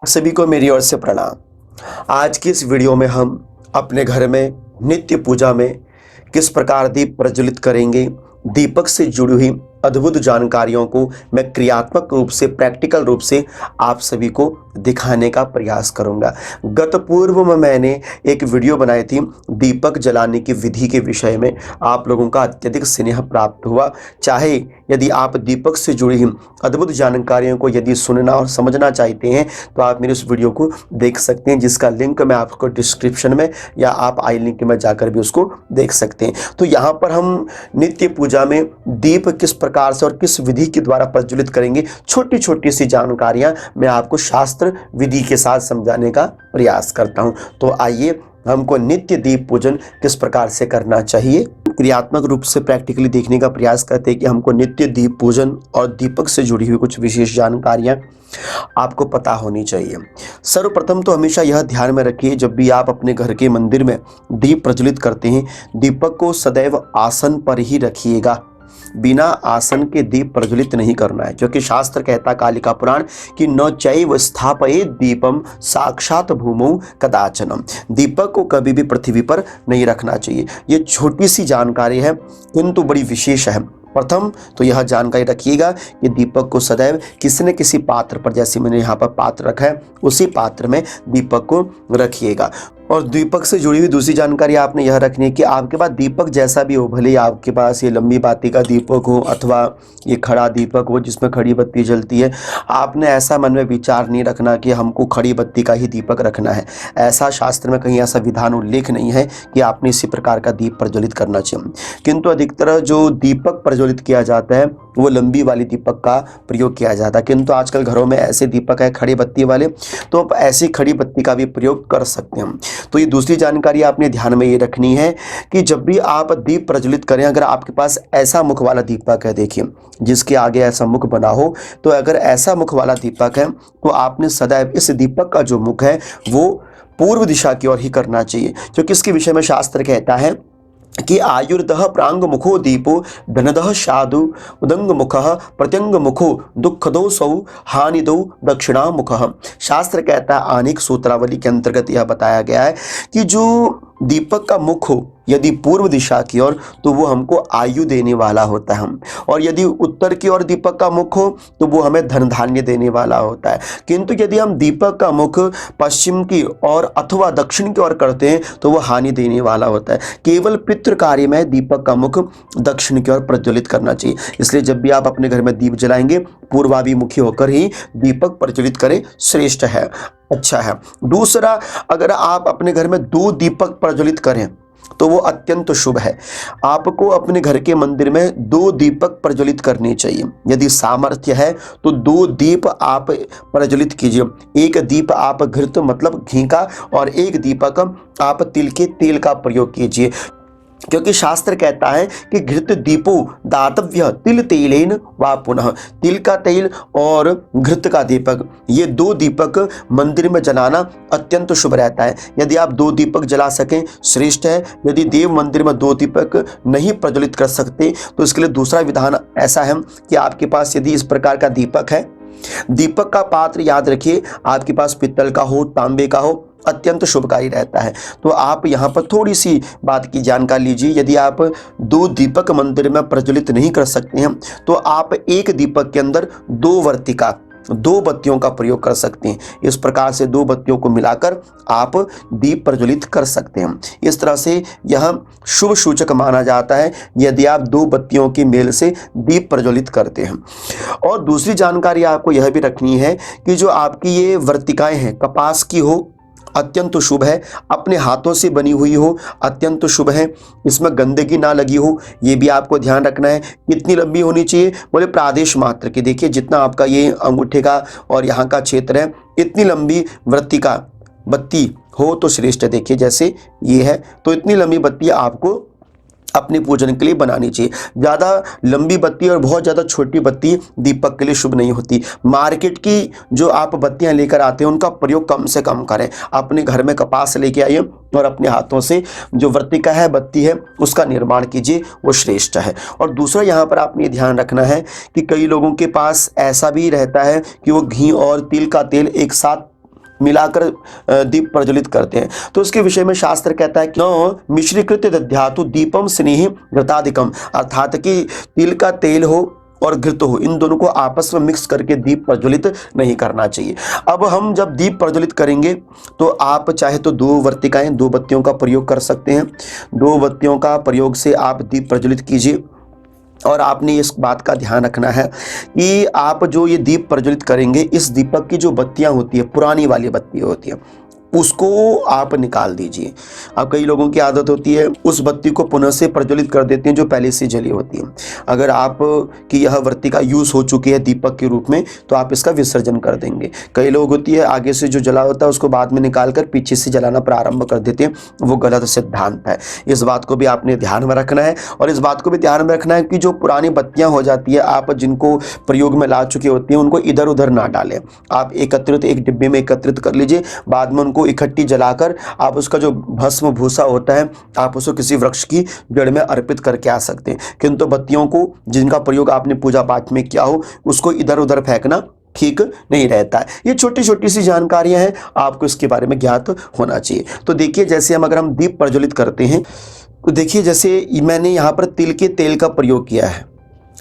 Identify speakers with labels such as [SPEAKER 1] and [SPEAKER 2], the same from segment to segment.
[SPEAKER 1] सभी को मेरी ओर से प्रणाम। आज की इस वीडियो में हम अपने घर में नित्य पूजा में किस प्रकार दीप प्रज्वलित करेंगे, दीपक से जुड़ी हुई अद्भुत जानकारियों को मैं क्रियात्मक रूप से, प्रैक्टिकल रूप से आप सभी को दिखाने का प्रयास करूंगा। गत पूर्व में मैंने एक वीडियो बनाई थी दीपक जलाने की विधि के विषय में। आप लोगों का अत्यधिक स्नेह प्राप्त हुआ। चाहे यदि आप दीपक से जुड़ी हुई अद्भुत जानकारियों को यदि सुनना और समझना चाहते हैं तो आप मेरे उस वीडियो को देख सकते हैं, जिसका लिंक मैं आपको डिस्क्रिप्शन में या आप आई लिंक में जाकर भी उसको देख सकते हैं। तो यहाँ पर हम नित्य पूजा में दीप किस प्रकार से और किस विधि के द्वारा प्रज्वलित करेंगे, छोटी छोटी सी जानकारियां मैं आपको शास्त्र विधि के साथ समझाने का प्रयास करता हूं। तो आइए, हमको नित्य दीप पूजन किस प्रकार से करना चाहिए, क्रियात्मक रूप से प्रैक्टिकली देखने का प्रयास करते हैं कि हमको नित्य दीप पूजन और दीपक से जुड़ी हुई कुछ विशेष जानकारियां आपको पता होनी चाहिए। सर्वप्रथम तो हमेशा यह ध्यान में रखिए, जब भी आप अपने घर के मंदिर में दीप प्रज्वलित करते हैं, दीपक को सदैव आसन पर ही रखिएगा। बिना आसन के दीप प्रज्वलित नहीं करना है, क्योंकि शास्त्र कहता कालिका पुराण कि न चैव स्थापयेत् दीपम साक्षात भूमौ कदाचनम। दीपक को कभी भी पृथ्वी पर नहीं रखना चाहिए। ये छोटी सी जानकारी है किंतु बड़ी विशेष है। प्रथम तो यह जानकारी रखिएगा कि दीपक को सदैव किसी न किसी पात्र पर, जैसे मैंने यहाँ पर पात्र रखा है, उसी पात्र में दीपक को रखिएगा। और दीपक से जुड़ी हुई दूसरी जानकारी आपने यह रखनी है कि आपके पास दीपक जैसा भी हो, भले आपके पास ये लंबी बाती का दीपक हो अथवा ये खड़ा दीपक हो जिसमें खड़ी बत्ती जलती है, आपने ऐसा मन में विचार नहीं रखना कि हमको खड़ी बत्ती का ही दीपक रखना है। ऐसा शास्त्र में कहीं ऐसा विधान उल्लेख नहीं है कि आपने इसी प्रकार का दीप प्रज्वलित करना चाहिए। किंतु अधिकतर जो दीपक प्रज्वलित किया जाता है वो लंबी वाली दीपक का प्रयोग किया जाता है। किंतु आजकल घरों में ऐसे दीपक है खड़ी बत्ती वाले, तो आप ऐसी खड़ी बत्ती का भी प्रयोग कर सकते हैं। तो ये दूसरी जानकारी आपने ध्यान में ये रखनी है कि जब भी आप दीप प्रज्वलित करें, अगर आपके पास ऐसा मुख वाला दीपक है, देखिए जिसके आगे ऐसा मुख बना हो, तो अगर ऐसा मुख वाला दीपक है तो आपने सदैव इस दीपक का जो मुख है वो पूर्व दिशा की ओर ही करना चाहिए। क्योंकि इसके विषय में शास्त्र कहता है कि आयुर्दः प्रांग मुखो दीपो धनदः साधु उदंग मुखः प्रत्यंग मुखो दुखदो सौ हानिदो दक्षिणा मुखः। शास्त्र कहता है, अनेक सूत्रावली के अंतर्गत यह बताया गया है कि जो दीपक का मुख हो यदि पूर्व दिशा की ओर तो वो हमको आयु देने वाला होता है, और यदि उत्तर की ओर दीपक का मुख हो तो वो हमें धन धान्य देने वाला होता है। किंतु यदि हम दीपक का मुख पश्चिम की ओर अथवा दक्षिण की ओर करते हैं तो वो हानि देने वाला होता है। केवल पितृ कार्य में दीपक का मुख दक्षिण की ओर प्रज्वलित करना चाहिए। इसलिए जब भी आप अपने घर में दीप जलाएंगे, पूर्वाभिमुखी होकर ही दीपक प्रज्वलित करें, श्रेष्ठ है, अच्छा है। दूसरा, अगर आप अपने घर में 2 दीपक प्रज्वलित करें तो वो अत्यंत शुभ है। आपको अपने घर के मंदिर में 2 दीपक प्रज्वलित करने चाहिए। यदि सामर्थ्य है तो 2 दीप आप प्रज्वलित कीजिए। एक दीप आप घृत मतलब घी का और एक दीपक आप तिल के तेल का प्रयोग कीजिए, क्योंकि शास्त्र कहता है कि घृत दीपो दातव्य तिल तेलेन वा पुनः। तिल का तेल और घृत का दीपक, ये 2 दीपक मंदिर में जलाना अत्यंत शुभ रहता है। यदि आप 2 दीपक जला सकें श्रेष्ठ है। यदि देव मंदिर में 2 दीपक नहीं प्रज्वलित कर सकते तो इसके लिए दूसरा विधान ऐसा है कि आपके पास यदि इस प्रकार का दीपक है, दीपक का पात्र याद रखिए आपके पास पित्तल का हो, तांबे का हो, अत्यंत शुभकारी रहता है। तो आप यहाँ पर थोड़ी सी बात की जानकारी लीजिए। यदि आप 2 दीपक मंदिर में प्रज्वलित नहीं कर सकते हैं तो आप एक दीपक के अंदर 2 वर्तिका, 2 बत्तियों का प्रयोग कर सकते हैं। इस प्रकार से 2 बत्तियों को मिलाकर आप दीप प्रज्वलित कर सकते हैं। इस तरह से यह शुभ सूचक माना जाता है यदि आप 2 बत्तियों के मेल से दीप प्रज्वलित करते हैं। और दूसरी जानकारी आपको यह भी रखनी है कि जो आपकी ये वर्तिकाएं हैं, कपास की हो अत्यंत शुभ है, अपने हाथों से बनी हुई हो अत्यंत शुभ है, इसमें गंदगी ना लगी हो, ये भी आपको ध्यान रखना है। कितनी लंबी होनी चाहिए, बोले प्रादेश मात्र की। देखिए जितना आपका ये अंगूठे का और यहाँ का क्षेत्र है, इतनी लंबी वृत्तिका बत्ती हो तो श्रेष्ठ है। देखिए जैसे ये है, तो इतनी लंबी बत्ती आपको अपने पूजन के लिए बनानी चाहिए। ज़्यादा लंबी बत्ती और बहुत ज़्यादा छोटी बत्ती दीपक के लिए शुभ नहीं होती। मार्केट की जो आप बत्तियां लेकर आते हैं उनका प्रयोग कम से कम करें। अपने घर में कपास लेके आइए और अपने हाथों से जो वर्तिका है, बत्ती है, उसका निर्माण कीजिए, वो श्रेष्ठ है। और दूसरा यहाँ पर आपने ध्यान रखना है कि कई लोगों के पास ऐसा भी रहता है कि वो घी और तिल का तेल एक साथ मिलाकर दीप प्रज्वलित करते हैं। तो उसके विषय में शास्त्र कहता है कि न मिश्रीकृत दध्यातु दीपम स्नेह घृतादिकम, अर्थात कि तिल का तेल हो और घृत हो, इन दोनों को आपस में मिक्स करके दीप प्रज्वलित नहीं करना चाहिए। अब हम जब दीप प्रज्वलित करेंगे तो आप चाहे तो 2 वर्तिकाएं, 2 बत्तियों का प्रयोग कर सकते हैं। 2 बत्तियों का प्रयोग से आप दीप प्रज्वलित कीजिए। और आपने इस बात का ध्यान रखना है कि आप जो ये दीप प्रज्वलित करेंगे, इस दीपक की जो बत्तियां होती है, पुरानी वाली बत्ती होती है, उसको आप निकाल दीजिए। अब कई लोगों की आदत होती है उस बत्ती को पुनः से प्रज्वलित कर देते हैं जो पहले से जली होती है। अगर आप की यह वर्तिका यूज हो चुकी है दीपक के रूप में, तो आप इसका विसर्जन कर देंगे। कई लोग होती है आगे से जो जला होता है उसको बाद में निकाल कर पीछे से जलाना प्रारंभ कर देते हैं, वो गलत सिद्धांत है। इस बात को भी आपने ध्यान में रखना है। और इस बात को भी ध्यान में रखना है कि जो पुरानी बत्तियां हो जाती है, आप जिनको प्रयोग में ला चुकी होती हैं, उनको इधर उधर ना डालें। आप एकत्रित एक डिब्बे में एकत्रित कर लीजिए, बाद में उनको इकट्ठी जलाकर आप उसका जो भस्म भूसा होता है, आप उसको किसी वृक्ष की जड़ में अर्पित करके आ सकते हैं। किंतु बत्तियों को जिनका प्रयोग आपने पूजा पाठ में किया हो, उसको इधर उधर फेंकना ठीक नहीं रहता है। ये छोटी छोटी सी जानकारियां हैं, आपको इसके बारे में ज्ञात होना चाहिए। तो देखिए, जैसे अगर हम दीप प्रज्वलित करते हैं, तो देखिए जैसे मैंने यहाँ पर तिल के तेल का प्रयोग किया है।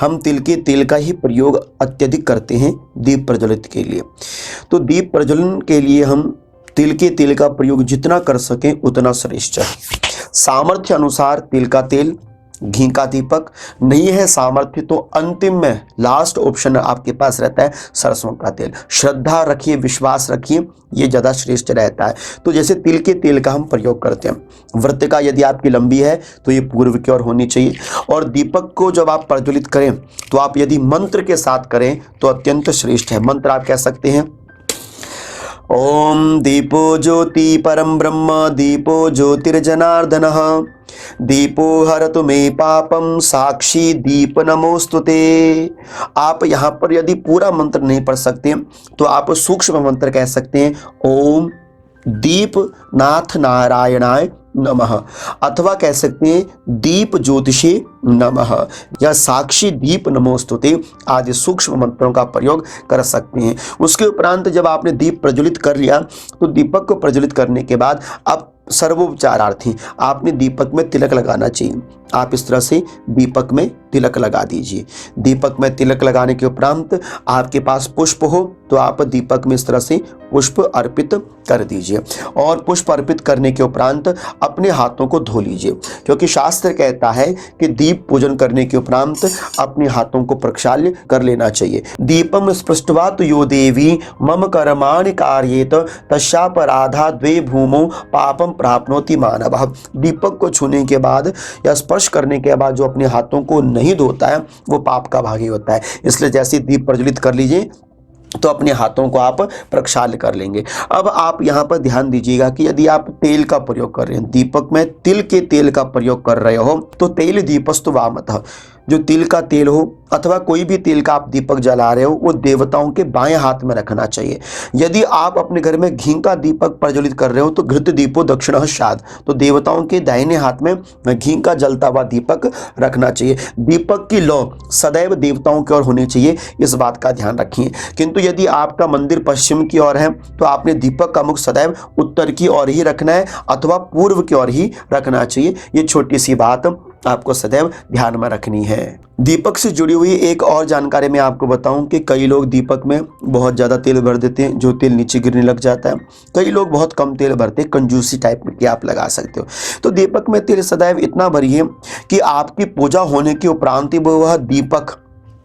[SPEAKER 1] हम तिल के तेल का ही प्रयोग अत्यधिक करते हैं दीप प्रज्वलित के लिए। तो दीप प्रज्वलन के लिए हम तिल के तेल का प्रयोग जितना कर सकें उतना श्रेष्ठ है। सामर्थ्य अनुसार तिल का तेल, घी का दीपक, नहीं है सामर्थ्य तो अंतिम में लास्ट ऑप्शन आपके पास रहता है सरसों का तेल। श्रद्धा रखिए, विश्वास रखिए, ये ज़्यादा श्रेष्ठ रहता है। तो जैसे तिल के तेल का हम प्रयोग करते हैं, व्रतिका यदि आपकी लंबी है तो ये पूर्व की ओर होनी चाहिए। और दीपक को जब आप प्रज्वलित करें तो आप यदि मंत्र के साथ करें तो अत्यंत श्रेष्ठ है। मंत्र आप कह सकते हैं, ओम दीपो ज्योति परम ब्रह्म, दीपो ज्योतिर्जनार्दनः, दीपो हरतु मे पापम, साक्षी दीप नमोस्तुते। आप यहाँ पर यदि पूरा मंत्र नहीं पढ़ सकते तो आप सूक्ष्म मंत्र कह सकते हैं, ओम दीपनाथ नारायणाय नमः, अथवा कह सकते हैं दीप ज्योतिषे नमः या साक्षी दीप नमोस्तुते आदि सूक्ष्म मंत्रों का प्रयोग कर सकते हैं। उसके उपरांत जब आपने दीप प्रज्वलित कर लिया तो दीपक को प्रज्वलित करने के बाद अब सर्वोपचारार्थी आपने दीपक में तिलक लगाना चाहिए। आप इस तरह से दीपक में तिलक लगा दीजिए। दीपक में तिलक लगाने के उपरांत आपके पास पुष्प हो तो आप दीपक में इस तरह से पुष्प अर्पित कर दीजिए। और पुष्प अर्पित करने के उपरांत अपने हाथों को धो लीजिए, क्योंकि शास्त्र कहता है कि दीप पूजन करने के उपरांत अपने हाथों को प्रक्षाल्य कर लेना चाहिए। दीपम स्पृष्ट्वा तु यो देवी मम कर्माणि कार्येत तस्यापराधा द्वे भूमौ पापम प्राप्नोति मानवः। दीपक को छूने के बाद या स्पर्श करने के बाद जो अपने हाथों को नहीं धोता है वो पाप का भागी होता है। इसलिए जैसे दीप प्रज्वलित कर लीजिए तो अपने हाथों को आप प्रक्षाल्य कर लेंगे। अब आप यहाँ पर ध्यान दीजिएगा कि यदि आप तेल का प्रयोग कर रहे हैं, दीपक में तिल के तेल का प्रयोग कर रहे हो, तो तेल दीपस्तु वामतः, जो तिल का तेल हो अथवा कोई भी तेल का आप दीपक जला रहे हो वो देवताओं के बाएं हाथ में रखना चाहिए। यदि आप अपने घर में घी का दीपक प्रज्वलित कर रहे हो तो घृत दीपो दक्षिणः स्यात्, तो देवताओं के दाहिने हाथ में घी का जलता हुआ दीपक रखना चाहिए। दीपक की लौ सदैव देवताओं की ओर होनी चाहिए, इस बात का ध्यान रखिए। किंतु यदि आपका मंदिर पश्चिम की ओर है तो आपने दीपक का मुख सदैव उत्तर की ओर ही रखना है अथवा पूर्व की ओर ही रखना चाहिए। ये छोटी सी बात आपको सदैव ध्यान में रखनी है। दीपक से जुड़ी हुई एक और जानकारी मैं आपको बताऊं कि कई लोग दीपक में बहुत ज़्यादा तेल भर देते हैं, जो तेल नीचे गिरने लग जाता है। कई लोग बहुत कम तेल भरते हैं, कंजूसी टाइप में कि आप लगा सकते हो। तो दीपक में तेल सदैव इतना भरिए कि आपकी पूजा होने के उपरांत ही वह दीपक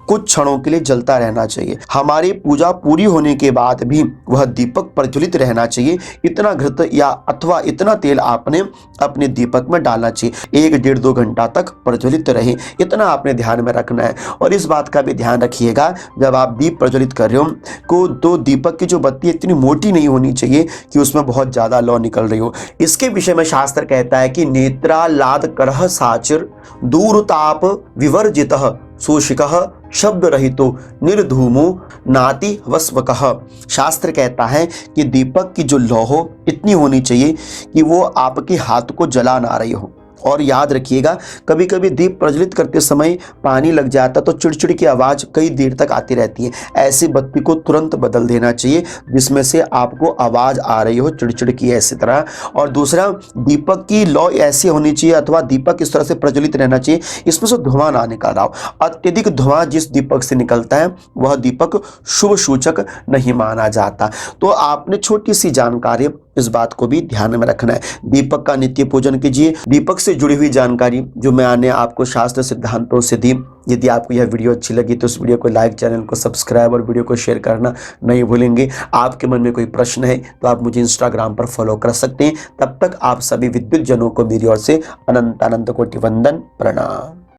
[SPEAKER 1] कुछ क्षणों के लिए जलता रहना चाहिए। हमारी पूजा पूरी होने के बाद भी वह दीपक प्रज्वलित रहना चाहिए। इतना घृत या अथवा इतना तेल आपने अपने दीपक में डालना चाहिए, 1-1.5-2 घंटा तक प्रज्वलित रहे, इतना आपने ध्यान में रखना है। और इस बात का भी ध्यान रखिएगा जब आप दीप प्रज्वलित कर रहे हो तो दीपक की जो बत्ती इतनी मोटी नहीं होनी चाहिए कि उसमें बहुत ज़्यादा लौ निकल रही हो। इसके विषय में शास्त्र कहता है कि नेत्रालाद करह साचिर दूरताप विवर्जितः शोषिकः शब्द रहितो निर्धूमो नाति वस्वकः। शास्त्र कहता है कि दीपक की जो लौ हो इतनी होनी चाहिए कि वो आपके हाथ को जला ना रही हो, और याद रखिएगा, कभी कभी दीप प्रज्वलित करते समय पानी लग जाता तो चिड़चिड़ की आवाज़ कई देर तक आती रहती है। ऐसी बत्ती को तुरंत बदल देना चाहिए जिसमें से आपको आवाज़ आ रही हो चिड़चिड़ की ऐसी तरह। और दूसरा, दीपक की लौ ऐसी होनी चाहिए अथवा दीपक इस तरह से प्रज्वलित रहना चाहिए इसमें से धुआं ना निकल रहा हो। अत्यधिक धुआं जिस दीपक से निकलता है वह दीपक शुभ सूचक नहीं माना जाता। तो आपने छोटी सी जानकारी इस बात को भी ध्यान में रखना है। दीपक का नित्य पूजन कीजिए। दीपक से जुड़ी हुई जानकारी जो मैंने आपको शास्त्र सिद्धांतों से दी, यदि आपको यह वीडियो अच्छी लगी तो इस वीडियो को लाइक, चैनल को सब्सक्राइब और वीडियो को शेयर करना नहीं भूलेंगे। आपके मन में कोई प्रश्न है तो आप मुझे इंस्टाग्राम पर फॉलो कर सकते हैं। तब तक आप सभी विद्युत जनों को मेरी ओर से अनंत अनंत कोटि वंदन, प्रणाम।